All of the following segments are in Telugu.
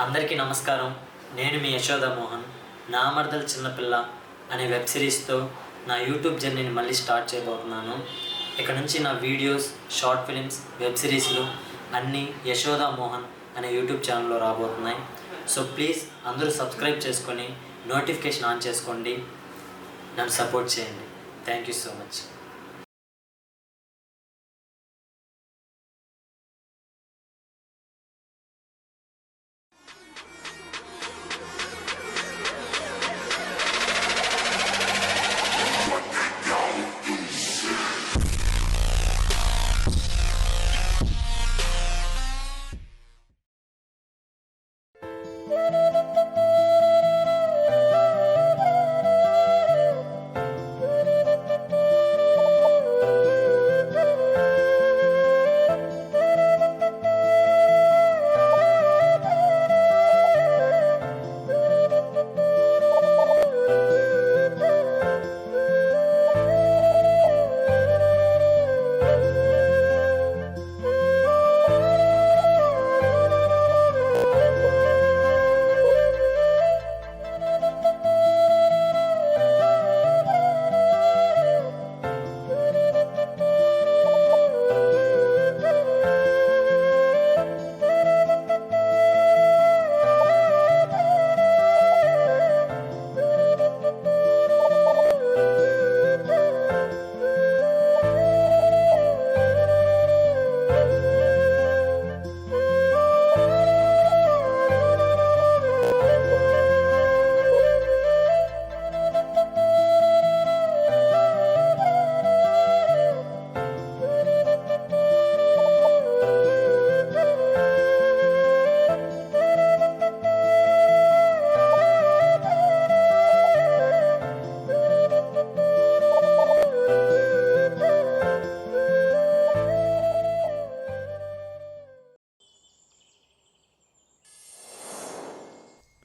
అందరికీ నమస్కారం. నేను మీ యశోద మోహన్. నా మరదలు చిన్నపిల్ల అనే వెబ్ సిరీస్తో నా యూట్యూబ్ జర్నీని మళ్ళీ స్టార్ట్ చేయబోతున్నాను. ఇక్కడ నుంచి నా వీడియోస్, షార్ట్ ఫిలిమ్స్, వెబ్ సిరీస్లు అన్నీ యశోద మోహన్ అనే యూట్యూబ్ ఛానల్లో రాబోతున్నాయి. సో ప్లీజ్ అందరూ సబ్స్క్రైబ్ చేసుకొని నోటిఫికేషన్ ఆన్ చేసుకోండి. నన్ను సపోర్ట్ చేయండి. Thank you so much.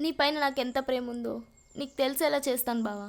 నీ పైన నాకు ఎంత ప్రేమ ఉందో నీకు తెలిసేలా చేస్తాను బావా.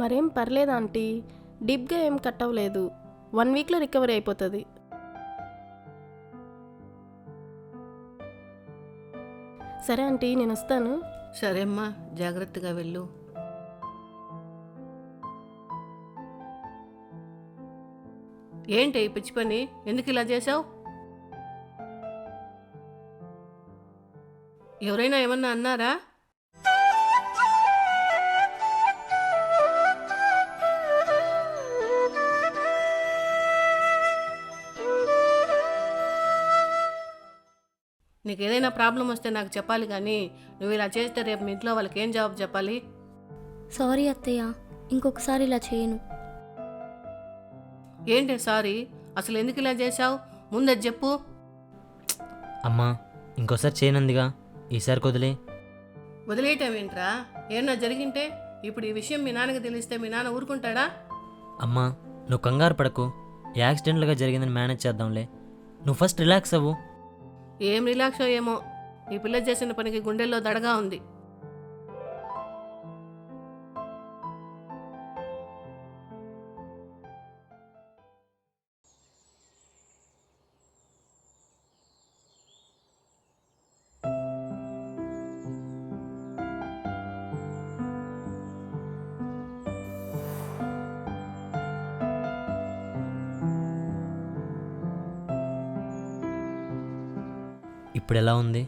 మరేం పర్లేదు ఆంటీ, డీప్గా ఏం కట్ అవ్వలేదు. 1 వీక్లో రికవరీ అయిపోతుంది. సరే ఆంటీ, నేను వస్తాను. సరే అమ్మా, జాగ్రత్తగా వెళ్ళు. ఏంటి ఈ పిచ్చి పని? ఎందుకు ఇలా చేసావు? ఎవరైనా ఏమన్నా అన్నారా? నీకు ఏదైనా ప్రాబ్లం వస్తే నాకు చెప్పాలి, కానీ నువ్వు ఇలా చేస్తే రేపు మీ ఇంట్లో వాళ్ళకి ఏం జవాబు చెప్పాలి? సారీ అత్తయ్య, ఇంకొకసారి ఇలా చేయను. ఏంటి సారీ? అసలు ఎందుకు ఇలా చేసావు? ముందే చెప్పు. అమ్మా, ఇంకోసారి చేయనందిగా, ఈసారి వదిలే. వదిలేయటం ఏంట్రా? ఏమన్నా జరిగింటే ఇప్పుడు ఈ విషయం మీ నాన్నకి తెలిస్తే మీ నాన్న ఊరుకుంటాడా? అమ్మా, నువ్వు కంగారు పడకు. యాక్సిడెంట్లుగా జరిగిందని మేనేజ్ చేద్దాంలే. నువ్వు ఫస్ట్ రిలాక్స్ అవ్వు. ఏం రిలాక్సో ఏమో, ఈ పిల్ల చేసిన పనికి గుండెల్లో దడగా ఉంది. ఇప్పుడు ఎలా ఉంది?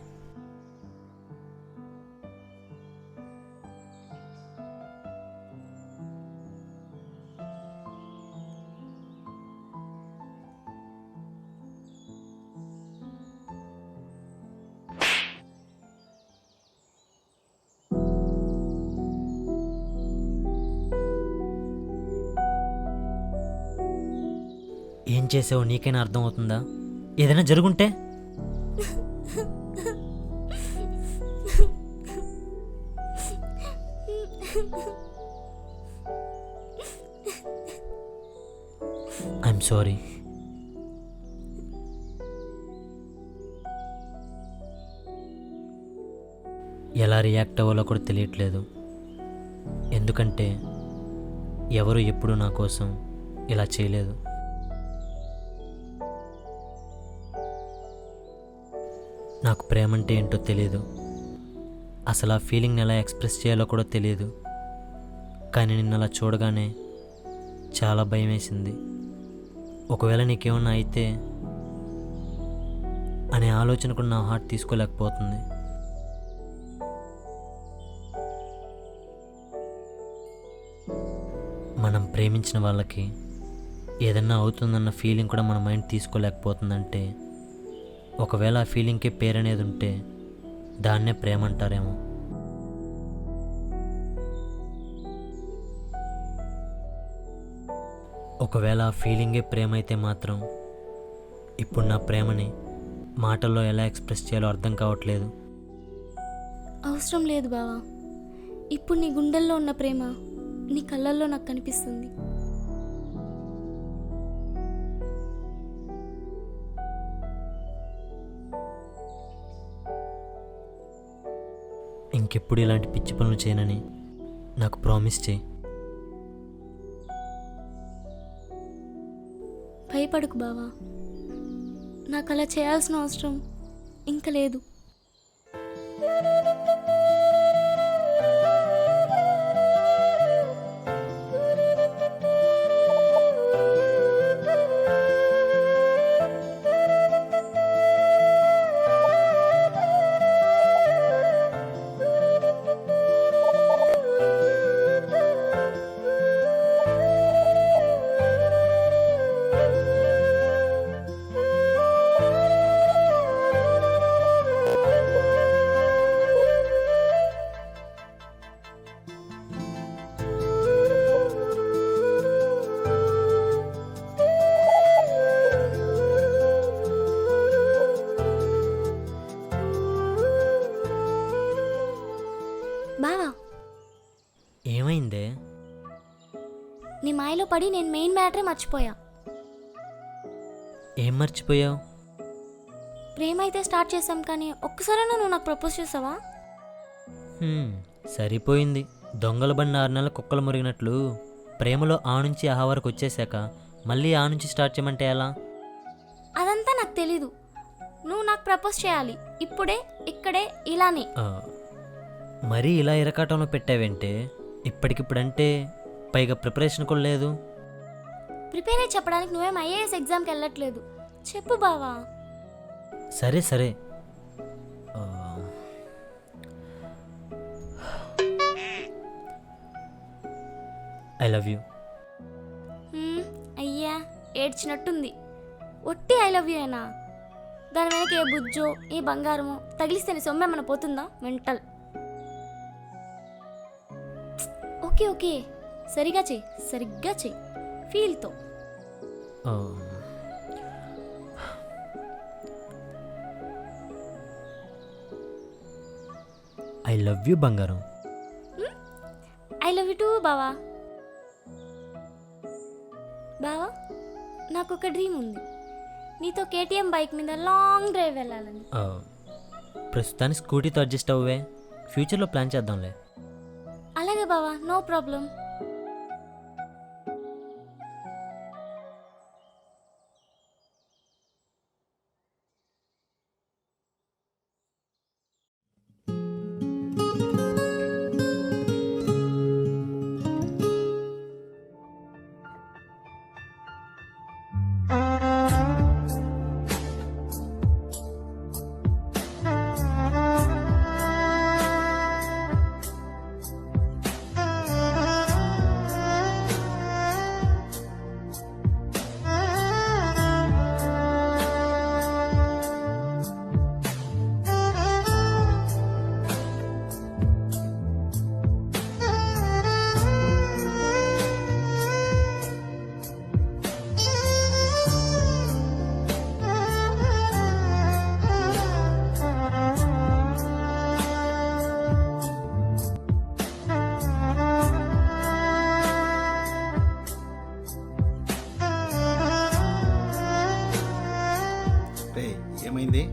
ఏం చేసావో నీకైనా అర్థమవుతుందా? ఏదైనా జరుగుంటే? I'm sorry. ఎలా రియాక్ట్ అవ్వాలో కూడా తెలియట్లేదు. ఎందుకంటే ఎవరు ఎప్పుడూ నా కోసం ఇలా చేయలేదు. నాకు ప్రేమ అంటే ఏంటో తెలియదు. అసలు ఆ ఫీలింగ్ని ఎలా ఎక్స్ప్రెస్ చేయాలో కూడా తెలియదు. కానీ నిన్ను అలా చూడగానే చాలా భయం వేసింది. ఒకవేళ నీకేమన్నా అయితే అనే ఆలోచన కూడా నా హార్ట్ తీసుకోలేకపోతుంది. మనం ప్రేమించిన వాళ్ళకి ఏదన్నా అవుతుందన్న ఫీలింగ్ కూడా మన మైండ్ తీసుకోలేకపోతుందంటే ఒకవేళ ఆ ఫీలింగ్కి పేరు అనేది ఉంటే దాన్నే ప్రేమ అంటారేమో. ఒకవేళ ఆ ఫీలింగే ప్రేమ అయితే మాత్రం ఇప్పుడు నా ప్రేమని మాటల్లో ఎలా ఎక్స్ప్రెస్ చేయాలో అర్థం కావట్లేదు. అవసరం లేదు బావా. ఇప్పుడు నీ గుండెల్లో ఉన్న ప్రేమ నీ కళ్ళల్లో నాకు కనిపిస్తుంది. ఇంకెప్పుడు ఇలాంటి పిచ్చి పనులు చేయనని నాకు ప్రామిస్ చేయి. భయపడకు బావా. నాకు అలా చేయాల్సిన అవసరం ఇంకా లేదు. బావా, ఏమైందే? నీ మాయలో పడి నేను మెయిన్ మ్యాటరే మర్చిపోయా. ఏం మర్చిపోయావు? ప్రేమ అయితే స్టార్ట్ చేసాం, కానీ ఒక్కసారైనా నువ్వు నాకు ప్రపోజ్ చేసావా? సరిపోయింది. దొంగల బండి 6 నెలల కుక్కలు మురిగినట్లు ప్రేమలో ఆ నుంచి ఆ వరకు వచ్చేసాక మళ్ళీ ఆ నుంచి స్టార్ట్ చేయమంటే ఎలా? అదంతా నాకు తెలీదు. నువ్వు నాకు ప్రపోజ్ చేయాలి, ఇప్పుడే, ఇక్కడే, ఇలానే. మరీ ఇలా ఇరకాటంలో పెట్టావేంటే? ఇప్పటికిప్పుడంటే పైగా ప్రిపరేషన్ కూడా లేదు. ప్రిపేర్ అయ్యి చెప్పడానికి నువ్వేం ఐఏఎస్ ఎగ్జామ్కి వెళ్ళట్లేదు. చెప్పు బావా. సరే సరే, ఐ లవ్ యూ. అయ్యా, ఏడ్చినట్టుంది. ఒట్టి ఐ లవ్ యూ అయినా? దాని వెనక ఏ బుజ్జో ఏ బంగారమో తగిలిస్తే నీ సొమ్మేమన్నా పోతుందా? మెంటల్. ఓకే ఓకే, సరిగ్గా చెయ్యి ఫీల్తో. ఐ లవ్ యూ బంగారం. ఐ లవ్ యూ టూ బావా. బావా, నాకు ఒక డ్రీమ్ ఉంది. నీతో కేటీఎం బైక్ మీద లాంగ్ డ్రైవ్ వెళ్ళాలని. ప్రస్తుతానికి స్కూటీతో అడ్జస్ట్ అవ్వే, ఫ్యూచర్లో ప్లాన్ చేద్దాంలే. అలాగే బావా, నో ప్రాబ్లం. ఏమైంది?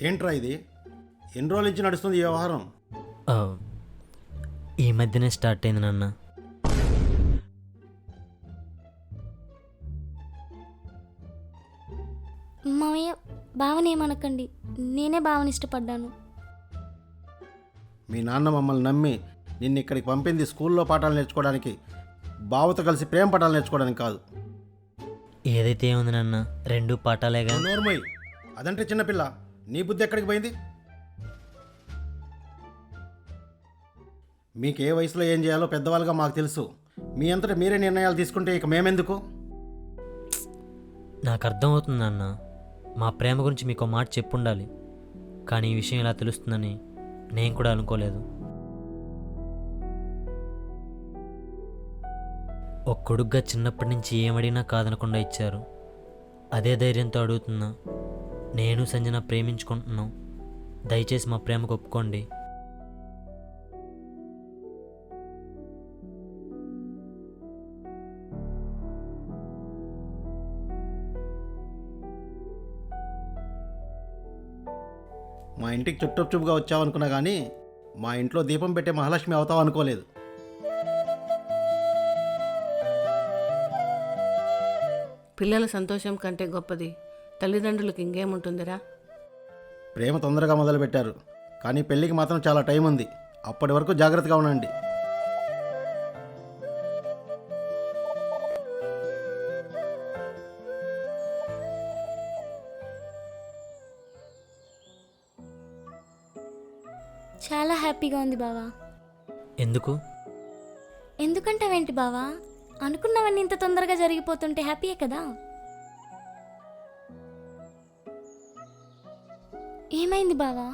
ఏంట్రా ఇది? ఎన్ని రోజుల నుంచి నడుస్తుంది ఈ వ్యవహారం? ఆ, ఈ మధ్యనే స్టార్ట్ అయింది నాన్న. మామయ్య భావన ఏమనకండి, నేనే భావన ఇష్టపడ్డాను. మీ నాన్న మమ్మల్ని నమ్మి నిన్ను ఇక్కడికి పంపింది స్కూల్లో పాఠాలు నేర్చుకోవడానికి, బావతో కలిసి ప్రేమ పాఠాలు నేర్చుకోవడానికి కాదు. ఏదైతే ఏముంది నాన్న, రెండు పాఠాలేగా. నోర్మోయ్, అదంటే చిన్నపిల్ల. నీ బుద్ధి ఎక్కడికి పోయింది? మీకు ఏ వయసులో ఏం చేయాలో పెద్దవాళ్ళుగా మాకు తెలుసు. మీ అంతటా మీరే నిర్ణయాలు తీసుకుంటే ఇక మేమెందుకు? నాకు అర్థమవుతుంది నాన్న, మా ప్రేమ గురించి మీకు మాట చెప్పుండాలి. కానీ ఈ విషయం ఇలా తెలుస్తుందని నేను కూడా అనుకోలేదు. ఒక కొడుగ్గా చిన్నప్పటి నుంచి ఏమడిగినా కాదనకుండా ఇచ్చారు. అదే ధైర్యంతో అడుగుతున్నా. నేను సంజన ప్రేమించుకుంటున్నాం. దయచేసి మా ప్రేమకు ఒప్పుకోండి. మా ఇంటికి చుట్టూచుప్పుగా వచ్చావనుకున్నా కానీ మా ఇంట్లో దీపం పెట్టే మహాలక్ష్మి అవుతావు అనుకోలేదు. పిల్లల సంతోషం కంటే గొప్పది తల్లిదండ్రులకు ఇంకేముంటుందిరా? ప్రేమ తొందరగా మొదలుపెట్టారు, కానీ పెళ్ళికి మాత్రం చాలా టైం ఉంది. అప్పటి వరకు జాగ్రత్తగా ఉండండి. చాలా హ్యాపీగా ఉంది బావా. ఎందుకు? ఎందుకంటావేంటి బావా? అనుకున్నవన్నీ ఇంత తొందరగా జరిగిపోతుంటే హ్యాపీయే కదా. ఏమైంది బావా?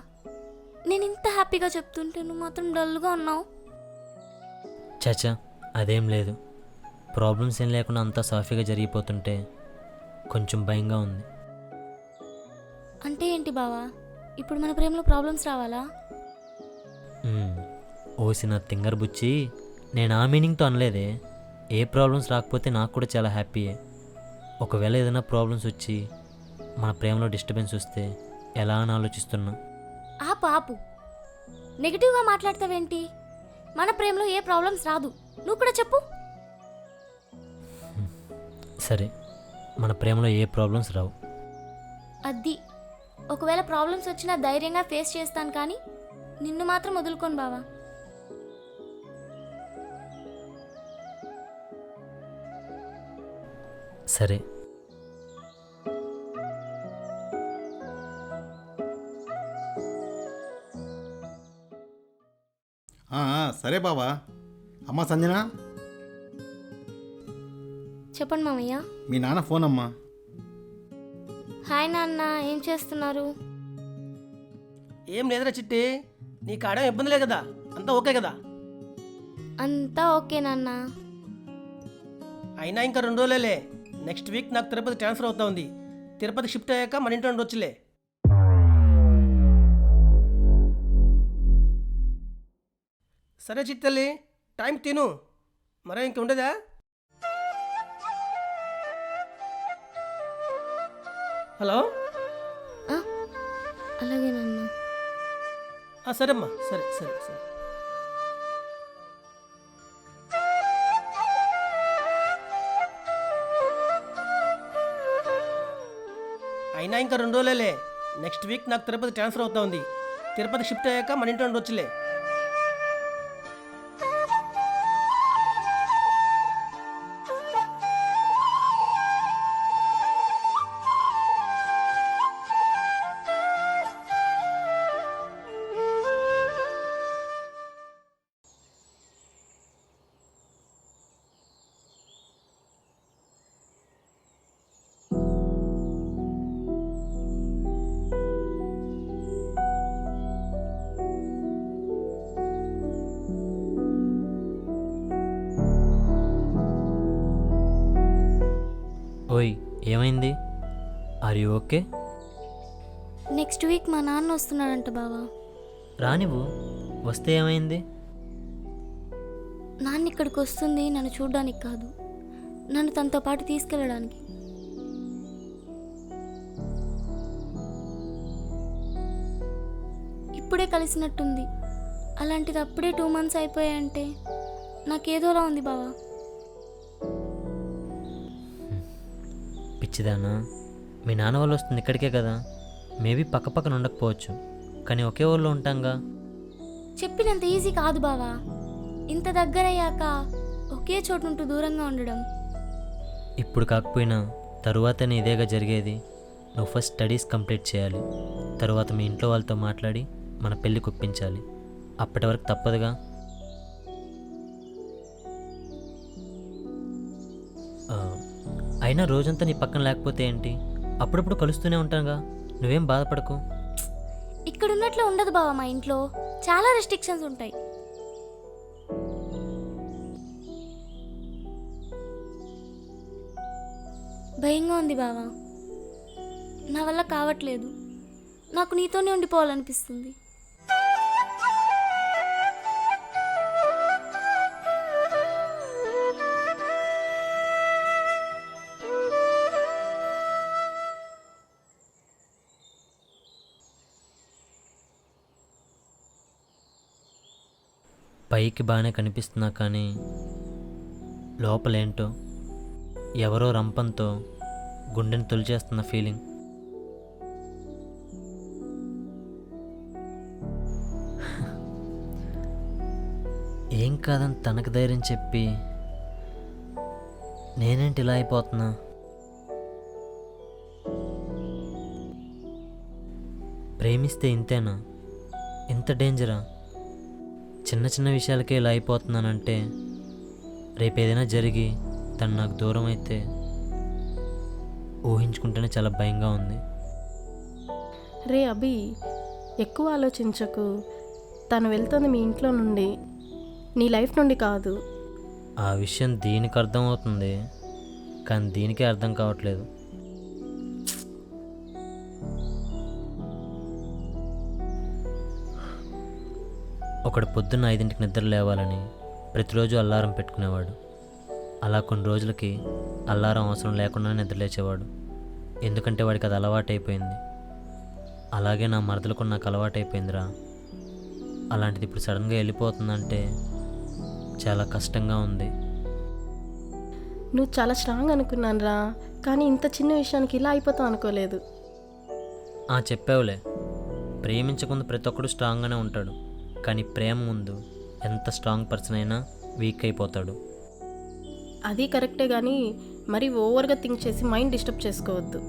నేను ఇంత హ్యాపీగా చెప్తుంటే నువ్వు మాత్రం డల్గా ఉన్నావు. చచా, అదేం లేదు. ప్రాబ్లమ్స్ ఏం లేకుండా అంతా సాఫీగా జరిగిపోతుంటే కొంచెం భయంగా ఉంది. అంటే ఏంటి బావా? ఇప్పుడు మన ప్రేమలో ప్రాబ్లమ్స్ రావాలా? ఓసిన తింగర్ బుచ్చి, నేను ఆ మీనింగ్తో అనలేదే. ఏ ప్రాబ్లమ్స్ రాకపోతే నాకు కూడా చాలా హ్యాపీయే. ఒకవేళ ఏదైనా ప్రాబ్లమ్స్ వచ్చి మన ప్రేమలో డిస్టర్బెన్స్ వస్తే ఎలా అని ఆలోచిస్తున్నా. ఆపు. నెగిటివ్గా మాట్లాడతావేంటి? మన ప్రేమలో ఏ ప్రాబ్లమ్స్ రాదు. నువ్వు కూడా చెప్పు. సరే, మన ప్రేమలో ఏ ప్రాబ్లమ్స్ రావు. అది ఒకవేళ ప్రాబ్లమ్స్ వచ్చినా ధైర్యంగా ఫేస్ చేస్తాను, కానీ నిన్ను మాత్రం వదులుకోను బావా. సరే. సరే బావా. అమ్మా సంజన, చెప్పండి మామయ్య. మీ నాన్న ఫోన్ అమ్మా. హాయ్ నాన్న, ఏం చేస్తున్నారు? ఏం లేదురా చిట్టి, నీకు ఆడేం ఇబ్బంది లేదు కదా? అంతా ఓకే కదా? అంతా ఓకే నాన్న. అయినా ఇంకా 2 రోజులేలే. నెక్స్ట్ వీక్ నాకు తిరుపతి ట్రాన్స్ఫర్ అవుతా ఉంది. తిరుపతి షిఫ్ట్ అయ్యాక మన ఇంట్లో ఉండొచ్చులే. సరే చిట్టల్లి, టైం తిను. మరే ఇంక ఉండదా? హలో. అలాగే నాన్న. సరేమ్మా, సరే సరే సరే. అయినా ఇంకా 2 రోజులేలే. నెక్స్ట్ వీక్ నాకు తిరుపతి ట్రాన్స్ఫర్ అవుతా ఉంది. తిరుపతి షిఫ్ట్ అయ్యాక మన ఇంట్లో ఉండొచ్చులే. ఏమైంది? Are you okay? Next week మా నాన్న వస్తున్నాడంట బావా. రానివ్వు, వస్తే ఏమైంది? నాన్న ఇక్కడికి వస్తుంది నన్ను చూడడానికి కాదు, నన్ను తనతో పాటు తీసుకెళ్ళడానికి. ఇప్పుడే కలిసినట్టుంది, అలాంటిది అప్పుడే 2 months అయిపోయాయంటే నాకేదోలా ఉంది బావా. పిచ్చిదానా, మీ నాన్న వాళ్ళు వస్తుంది ఇక్కడికే కదా. మేబీ పక్కపక్కన ఉండకపోవచ్చు, కానీ ఒకే ఊళ్ళో ఉంటాంగా. చెప్పినంత ఈజీ కాదు బావా, ఇంత దగ్గరయ్యాక ఒకే చోటుంటూ దూరంగా ఉండడం. ఇప్పుడు కాకపోయినా తరువాతనే ఇదేగా జరిగేది. నువ్వు ఫస్ట్ స్టడీస్ కంప్లీట్ చేయాలి, తరువాత మీ ఇంట్లో వాళ్ళతో మాట్లాడి మన పెళ్ళి ఒప్పించాలి. అప్పటి వరకు తప్పదుగా. అయినా రోజంతా నీ పక్కన లేకపోతే ఏంటి, అప్పుడప్పుడు కలుస్తూనే ఉంటానుగా. నువ్వేం బాధపడకు. ఇక్కడ ఉన్నట్లు ఉండదు బావా, మా ఇంట్లో చాలా రెస్ట్రిక్షన్స్ ఉంటాయి. భయంగా ఉంది బావా, నా వల్ల కావట్లేదు. నాకు నీతోనే ఉండిపోవాలనిపిస్తుంది. పైకి బాగానే కనిపిస్తున్నా కానీ లోపలేంటో ఎవరో రంపంతో గుండెని తొలిచేస్తున్న ఫీలింగ్. ఏం కాదని తనకు ధైర్యం చెప్పి నేనేంటి ఇలా అయిపోతున్నా. ప్రేమిస్తే ఇంతేనా? ఇంత డేంజరా? చిన్న చిన్న విషయాలకే ఇలా అయిపోతున్నానంటే రేపు ఏదైనా జరిగి తను నాకు దూరం అయితే ఊహించుకుంటేనే చాలా భయంగా ఉంది. రే అభి, ఎక్కువ ఆలోచించకు. తను వెళ్తుంది మీ ఇంట్లో నుండి, నీ లైఫ్ నుండి కాదు. ఆ విషయం దీనికి అర్థమవుతుంది, కానీ దీనికే అర్థం కావట్లేదు. ఒకడు పొద్దున్న 5ంటికి నిద్ర లేవాలని ప్రతిరోజు అల్లారం పెట్టుకునేవాడు. అలా కొన్ని రోజులకి అల్లారం అవసరం లేకుండా నిద్ర లేచేవాడు, ఎందుకంటే వాడికి అది అలవాటైపోయింది. అలాగే నా మరదలకు నాకు అలవాటైపోయిందిరా. అలాంటిది ఇప్పుడు సడన్గా వెళ్ళిపోతుందంటే చాలా కష్టంగా ఉంది. నువ్వు చాలా స్ట్రాంగ్ అనుకున్నాను రా, కానీ ఇంత చిన్న విషయానికి ఇలా అయిపోతావు అనుకోలేదు. చెప్పావులే, ప్రేమించకుండా ప్రతి ఒక్కడు స్ట్రాంగ్గానే ఉంటాడు, కానీ ప్రేమ ముందు ఎంత స్ట్రాంగ్ పర్సన్ అయినా వీక్ అయిపోతాడు. అది కరెక్టే, కానీ మరి ఓవర్గా థింక్ చేసి మైండ్ డిస్టర్బ్ చేసుకోవద్దు.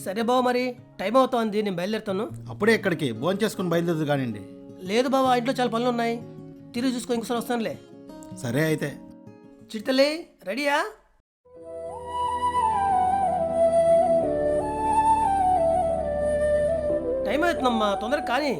సరే బావ, మరి టైం అవుతోంది, నేను బయలుదేరుతాను. అప్పుడే ఇక్కడికి భోంచేసుకుని బయలుదేరదు కానివ్వండి. లేదు బావ, ఇంట్లో చాలా పనులు ఉన్నాయి, తిరిగి చూసుకో, ఇంకోసారి వస్తానులే. సరే అయితే. చిట్టలే రెడీయా? టైం అవుతుందమ్మా, తొందరగా కానీ.